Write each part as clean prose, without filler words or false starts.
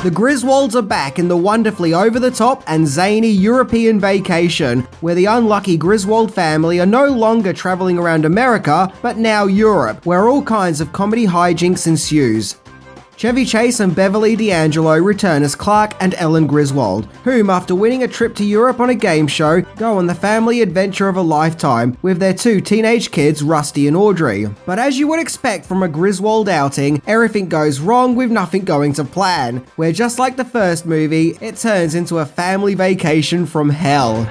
The Griswolds are back in the wonderfully over-the-top and zany European Vacation, where the unlucky Griswold family are no longer travelling around America, but now Europe, where all kinds of comedy hijinks ensues. Chevy Chase and Beverly D'Angelo return as Clark and Ellen Griswold, whom, after winning a trip to Europe on a game show, go on the family adventure of a lifetime with their two teenage kids, Rusty and Audrey. But as you would expect from a Griswold outing, everything goes wrong with nothing going to plan, where just like the first movie, it turns into a family vacation from hell.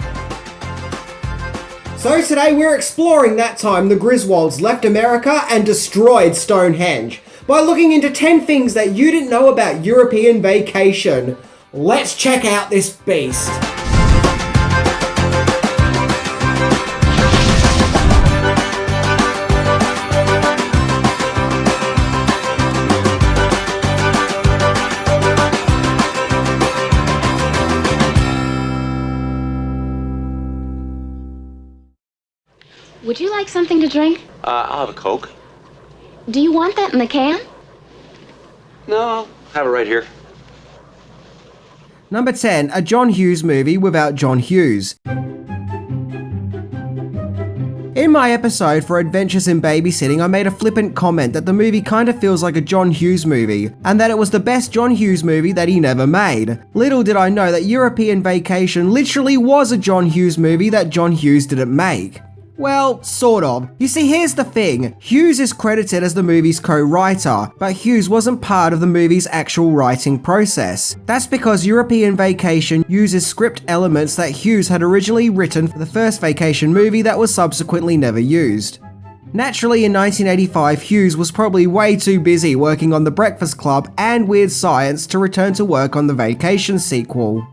So today we're exploring that time the Griswolds left America and destroyed Stonehenge, by looking into 10 things that you didn't know about European Vacation. Let's check out this beast. Would you like something to drink? I'll have a Coke. Do you want that in the can? No, I'll have it right here. Number 10, a John Hughes movie without John Hughes. In my episode for Adventures in Babysitting, I made a flippant comment that the movie kind of feels like a John Hughes movie, and that it was the best John Hughes movie that he never made. Little did I know that European Vacation literally was a John Hughes movie that John Hughes didn't make. Well, sort of. You see, here's the thing. Hughes is credited as the movie's co-writer, but Hughes wasn't part of the movie's actual writing process. That's because European Vacation uses script elements that Hughes had originally written for the first Vacation movie that was subsequently never used. Naturally, in 1985, Hughes was probably way too busy working on The Breakfast Club and Weird Science to return to work on the Vacation sequel.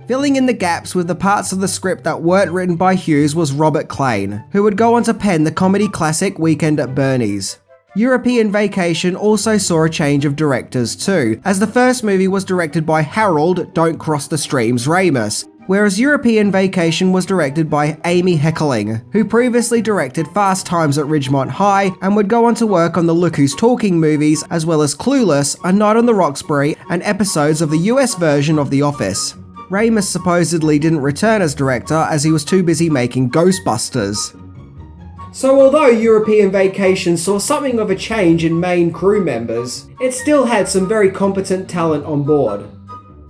Filling in the gaps with the parts of the script that weren't written by Hughes was Robert Klein, who would go on to pen the comedy classic Weekend at Bernie's. European Vacation also saw a change of directors too, as the first movie was directed by Harold Don't Cross the Streams Ramis, whereas European Vacation was directed by Amy Heckerling, who previously directed Fast Times at Ridgemont High and would go on to work on the Look Who's Talking movies, as well as Clueless, A Night on the Roxbury, and episodes of the US version of The Office. Ramis supposedly didn't return as director as he was too busy making Ghostbusters. So although European Vacation saw something of a change in main crew members, it still had some very competent talent on board.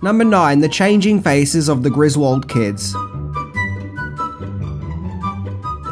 Number 9, the changing faces of the Griswold kids.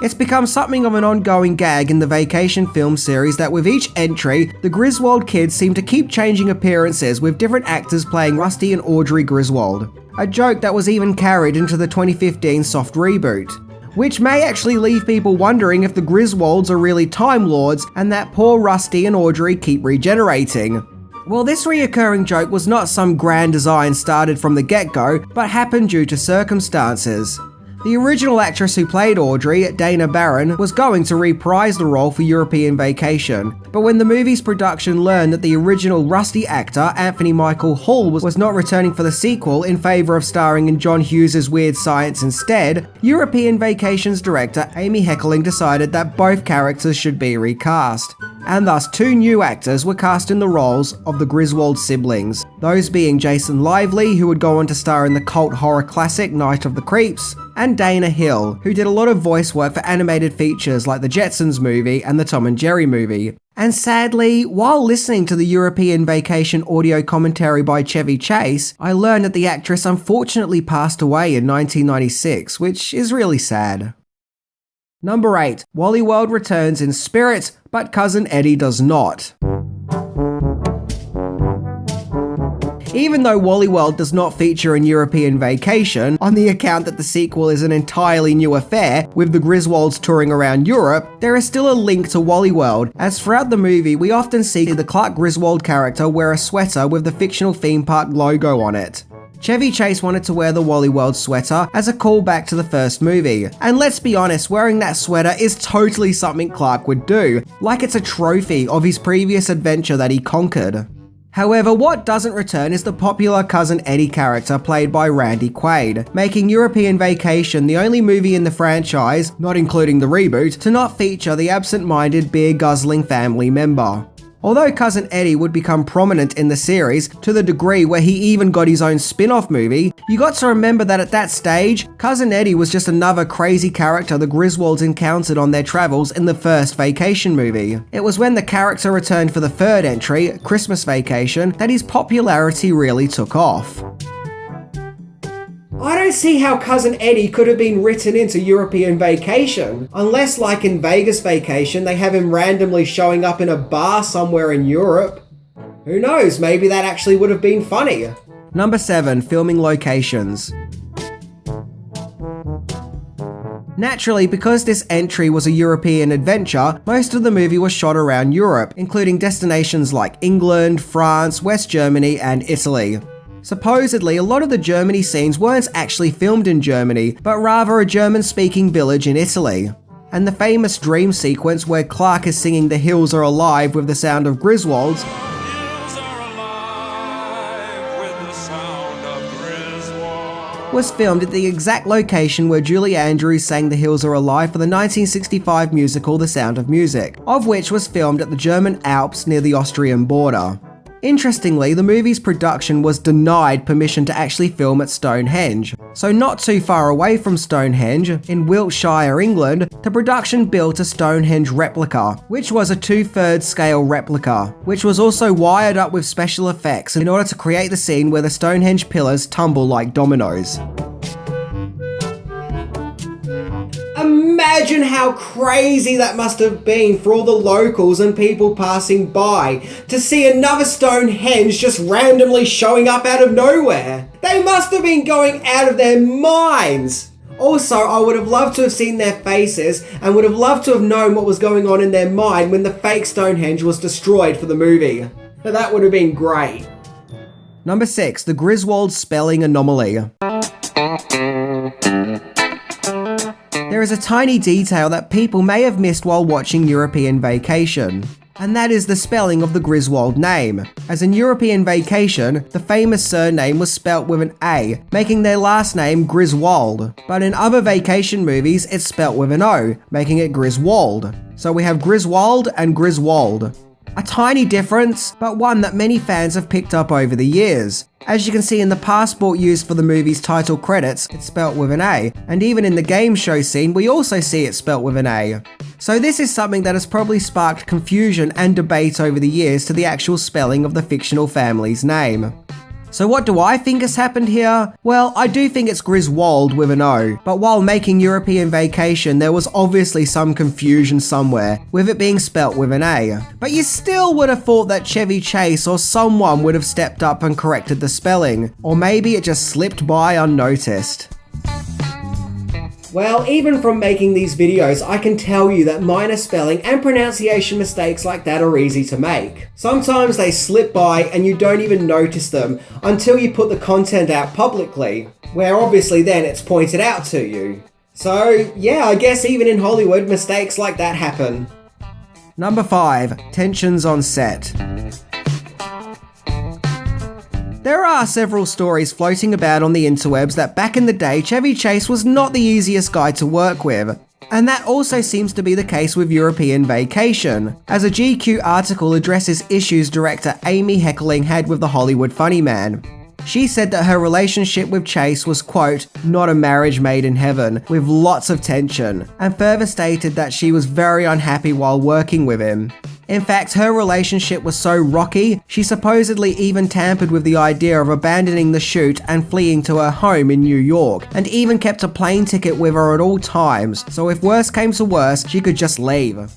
It's become something of an ongoing gag in the Vacation film series that with each entry, the Griswold kids seem to keep changing appearances with different actors playing Rusty and Audrey Griswold. A joke that was even carried into the 2015 soft reboot, which may actually leave people wondering if the Griswolds are really Time Lords and that poor Rusty and Audrey keep regenerating. Well, this reoccurring joke was not some grand design started from the get-go, but happened due to circumstances. The original actress who played Audrey, Dana Barron, was going to reprise the role for European Vacation, but when the movie's production learned that the original Rusty actor, Anthony Michael Hall, was not returning for the sequel in favour of starring in John Hughes' Weird Science instead, European Vacation's director, Amy Heckerling, decided that both characters should be recast. And thus 2 new actors were cast in the roles of the Griswold siblings, those being Jason Lively, who would go on to star in the cult horror classic Night of the Creeps, and Dana Hill, who did a lot of voice work for animated features like the Jetsons movie and the Tom and Jerry movie. And sadly, while listening to the European Vacation audio commentary by Chevy Chase, I learned that the actress unfortunately passed away in 1996, which is really sad. Number 8, Wally World returns in spirit, but Cousin Eddie does not. Even though Wally World does not feature in European Vacation, on the account that the sequel is an entirely new affair, with the Griswolds touring around Europe, there is still a link to Wally World, as throughout the movie we often see the Clark Griswold character wear a sweater with the fictional theme park logo on it. Chevy Chase wanted to wear the Wally World sweater as a callback to the first movie, and let's be honest, wearing that sweater is totally something Clark would do, like it's a trophy of his previous adventure that he conquered. However, what doesn't return is the popular Cousin Eddie character played by Randy Quaid, making European Vacation the only movie in the franchise, not including the reboot, to not feature the absent-minded beer-guzzling family member. Although Cousin Eddie would become prominent in the series to the degree where he even got his own spin-off movie, you got to remember that at that stage, Cousin Eddie was just another crazy character the Griswolds encountered on their travels in the first Vacation movie. It was when the character returned for the third entry, Christmas Vacation, that his popularity really took off. I don't see how Cousin Eddie could have been written into European Vacation, unless like in Vegas Vacation they have him randomly showing up in a bar somewhere in Europe. Who knows, maybe that actually would have been funny. Number 7, filming locations. Naturally, because this entry was a European adventure, most of the movie was shot around Europe, including destinations like England, France, West Germany, and Italy. Supposedly, a lot of the Germany scenes weren't actually filmed in Germany, but rather a German-speaking village in Italy. And the famous dream sequence where Clark is singing "The Hills Are Alive" with the sound of Griswold's was filmed at the exact location where Julie Andrews sang "The Hills Are Alive" for the 1965 musical The Sound of Music, of which was filmed at the German Alps near the Austrian border. Interestingly, the movie's production was denied permission to actually film at Stonehenge. So not too far away from Stonehenge, in Wiltshire, England, the production built a Stonehenge replica, which was a 2/3 scale replica, which was also wired up with special effects in order to create the scene where the Stonehenge pillars tumble like dominoes. Imagine how crazy that must have been for all the locals and people passing by to see another Stonehenge just randomly showing up out of nowhere. They must have been going out of their minds. Also, I would have loved to have seen their faces and would have loved to have known what was going on in their mind when the fake Stonehenge was destroyed for the movie. That would have been great. Number 6, the Griswold spelling anomaly. There is a tiny detail that people may have missed while watching European Vacation, and that is the spelling of the Griswold name. As in European Vacation, the famous surname was spelt with an A, making their last name Griswold, but in other vacation movies it's spelt with an O, making it Griswold. So we have Griswold and Griswold. A tiny difference, but one that many fans have picked up over the years. As you can see in the passport used for the movie's title credits, it's spelt with an A, and even in the game show scene we also see it spelt with an A. So this is something that has probably sparked confusion and debate over the years to the actual spelling of the fictional family's name. So what do I think has happened here? Well, I do think it's Griswold with an O, but while making European Vacation there was obviously some confusion somewhere, with it being spelt with an A. But you still would have thought that Chevy Chase or someone would have stepped up and corrected the spelling, or maybe it just slipped by unnoticed. Well, even from making these videos, I can tell you that minor spelling and pronunciation mistakes like that are easy to make. Sometimes they slip by and you don't even notice them until you put the content out publicly, where obviously then it's pointed out to you. So yeah, I guess even in Hollywood, mistakes like that happen. Number 5, tensions on set. There are several stories floating about on the interwebs that back in the day, Chevy Chase was not the easiest guy to work with. And that also seems to be the case with European Vacation, as a GQ article addresses issues director Amy Heckerling had with the Hollywood funny man. She said that her relationship with Chase was, quote, not a marriage made in heaven, with lots of tension, and further stated that she was very unhappy while working with him. In fact, her relationship was so rocky, she supposedly even tampered with the idea of abandoning the shoot and fleeing to her home in New York, and even kept a plane ticket with her at all times, so if worse came to worse, she could just leave.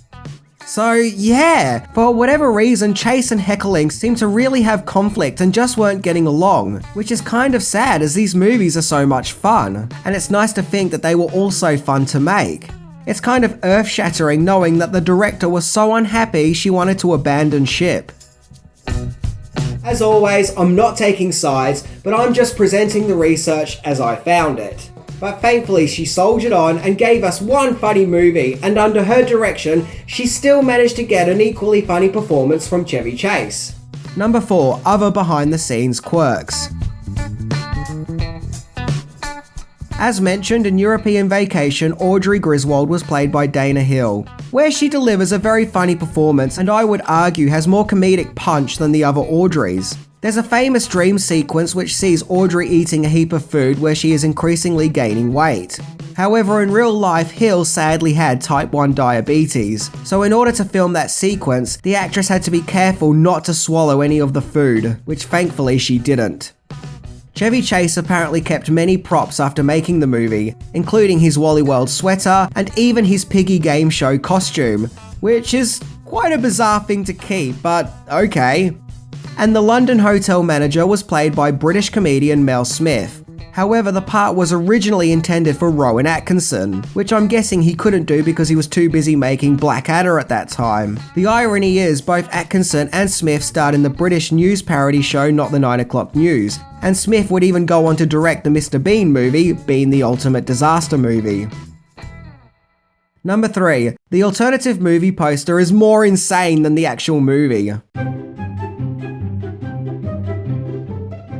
So yeah, for whatever reason, Chase and Heckerling seem to really have conflict and just weren't getting along, which is kind of sad as these movies are so much fun, and it's nice to think that they were also fun to make. It's kind of earth-shattering knowing that the director was so unhappy she wanted to abandon ship. As always, I'm not taking sides, but I'm just presenting the research as I found it. But thankfully she soldiered on and gave us one funny movie, and under her direction, she still managed to get an equally funny performance from Chevy Chase. Number 4, other behind-the-scenes quirks. As mentioned in European Vacation, Audrey Griswold was played by Dana Hill, where she delivers a very funny performance and I would argue has more comedic punch than the other Audreys. There's a famous dream sequence which sees Audrey eating a heap of food where she is increasingly gaining weight. However, in real life, Hill sadly had type 1 diabetes, so in order to film that sequence, the actress had to be careful not to swallow any of the food, which thankfully she didn't. Chevy Chase apparently kept many props after making the movie, including his Wally World sweater and even his Piggy Game Show costume, which is quite a bizarre thing to keep, but okay. And the London hotel manager was played by British comedian Mel Smith. However, the part was originally intended for Rowan Atkinson, which I'm guessing he couldn't do because he was too busy making Blackadder at that time. The irony is, both Atkinson and Smith starred in the British news parody show Not the 9 O'Clock News, and Smith would even go on to direct the Mr. Bean movie, Bean the Ultimate Disaster Movie. Number 3. The alternative movie poster is more insane than the actual movie.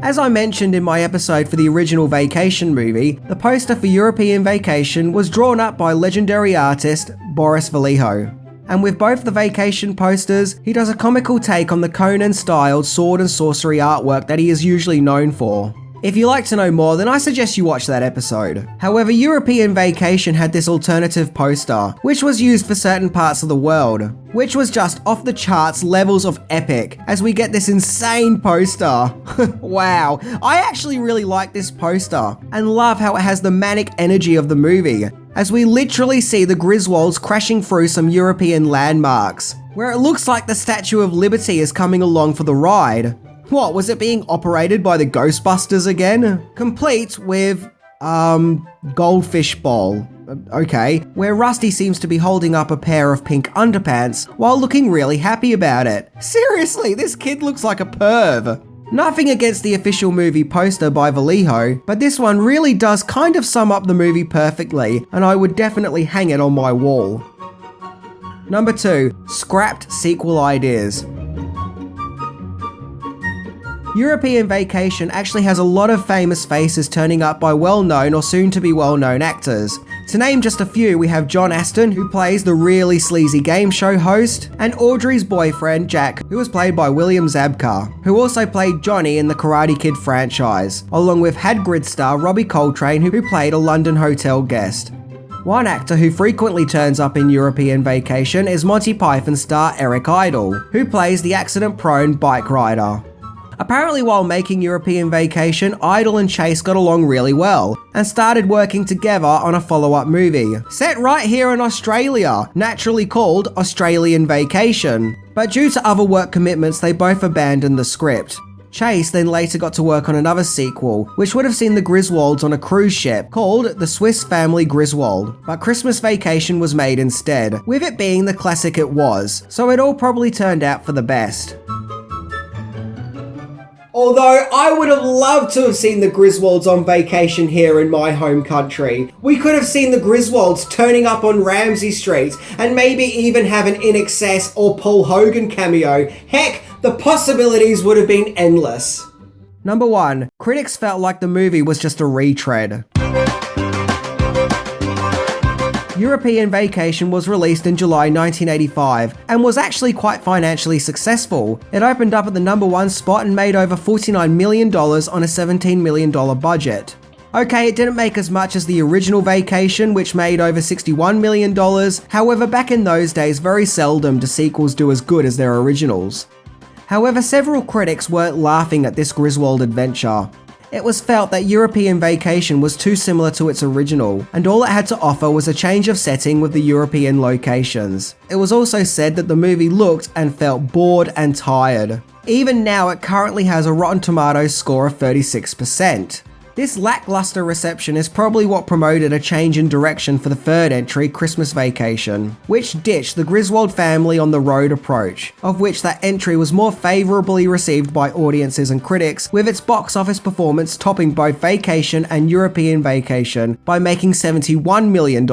As I mentioned in my episode for the original Vacation movie, the poster for European Vacation was drawn up by legendary artist Boris Vallejo. And with both the Vacation posters, he does a comical take on the Conan-styled sword and sorcery artwork that he is usually known for. If you'd like to know more, then I suggest you watch that episode. However, European Vacation had this alternative poster, which was used for certain parts of the world, which was just off the charts levels of epic, as we get this insane poster. Wow, I actually really like this poster, and love how it has the manic energy of the movie, as we literally see the Griswolds crashing through some European landmarks, where it looks like the Statue of Liberty is coming along for the ride. What, was it being operated by the Ghostbusters again? Complete with, Goldfish Bowl. Okay, where Rusty seems to be holding up a pair of pink underpants while looking really happy about it. Seriously, this kid looks like a perv. Nothing against the official movie poster by Vallejo, but this one really does kind of sum up the movie perfectly, and I would definitely hang it on my wall. Number 2. Scrapped sequel ideas. European Vacation actually has a lot of famous faces turning up by well-known or soon-to-be well-known actors. To name just a few, we have John Aston, who plays the really sleazy game show host, and Audrey's boyfriend, Jack, who was played by William Zabka, who also played Johnny in the Karate Kid franchise, along with Hagrid star Robbie Coltrane, who played a London hotel guest. One actor who frequently turns up in European Vacation is Monty Python star Eric Idle, who plays the accident-prone bike rider. Apparently, while making European Vacation, Idle and Chase got along really well and started working together on a follow-up movie, set right here in Australia, naturally called Australian Vacation. But due to other work commitments, they both abandoned the script. Chase then later got to work on another sequel, which would have seen the Griswolds on a cruise ship called The Swiss Family Griswold, but Christmas Vacation was made instead, with it being the classic it was, so it all probably turned out for the best. Although I would have loved to have seen the Griswolds on vacation here in my home country. We could have seen the Griswolds turning up on Ramsay Street and maybe even have an INXS or Paul Hogan cameo. Heck, the possibilities would have been endless. Number 1. Critics felt like the movie was just a retread. European Vacation was released in July 1985 and was actually quite financially successful. It opened up at the number 1 spot and made over $49 million on a $17 million budget. Okay, it didn't make as much as the original Vacation, which made over $61 million. However, back in those days, very seldom do sequels do as good as their originals. However, several critics weren't laughing at this Griswold adventure. It was felt that European Vacation was too similar to its original, and all it had to offer was a change of setting with the European locations. It was also said that the movie looked and felt bored and tired. Even now, it currently has a Rotten Tomatoes score of 36%. This lackluster reception is probably what promoted a change in direction for the third entry, Christmas Vacation, which ditched the Griswold family on the road approach, of which that entry was more favourably received by audiences and critics, with its box office performance topping both Vacation and European Vacation by making $71 million.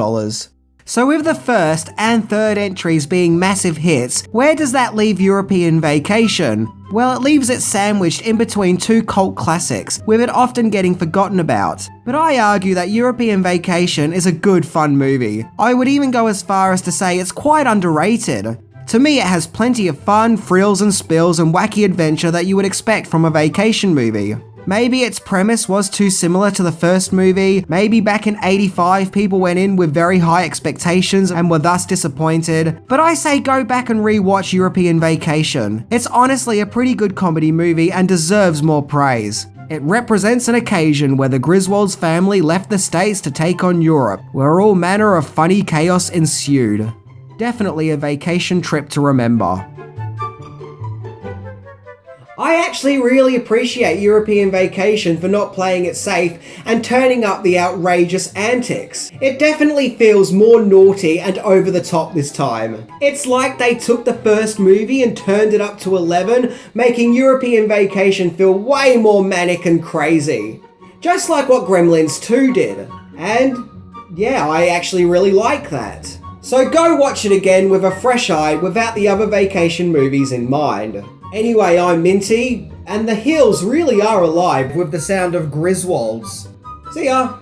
So with the first and third entries being massive hits, where does that leave European Vacation? Well, it leaves it sandwiched in between two cult classics, with it often getting forgotten about. But I argue that European Vacation is a good fun movie. I would even go as far as to say it's quite underrated. To me, it has plenty of fun, frills and spills and wacky adventure that you would expect from a vacation movie. Maybe its premise was too similar to the first movie, maybe back in '85 people went in with very high expectations and were thus disappointed, but I say go back and rewatch European Vacation. It's honestly a pretty good comedy movie and deserves more praise. It represents an occasion where the Griswold's family left the States to take on Europe, where all manner of funny chaos ensued. Definitely a vacation trip to remember. I actually really appreciate European Vacation for not playing it safe and turning up the outrageous antics. It definitely feels more naughty and over the top this time. It's like they took the first movie and turned it up to 11, making European Vacation feel way more manic and crazy. Just like what Gremlins 2 did. And yeah, I actually really like that. So go watch it again with a fresh eye without the other vacation movies in mind. Anyway, I'm Minty, and the hills really are alive with the sound of Griswolds. See ya!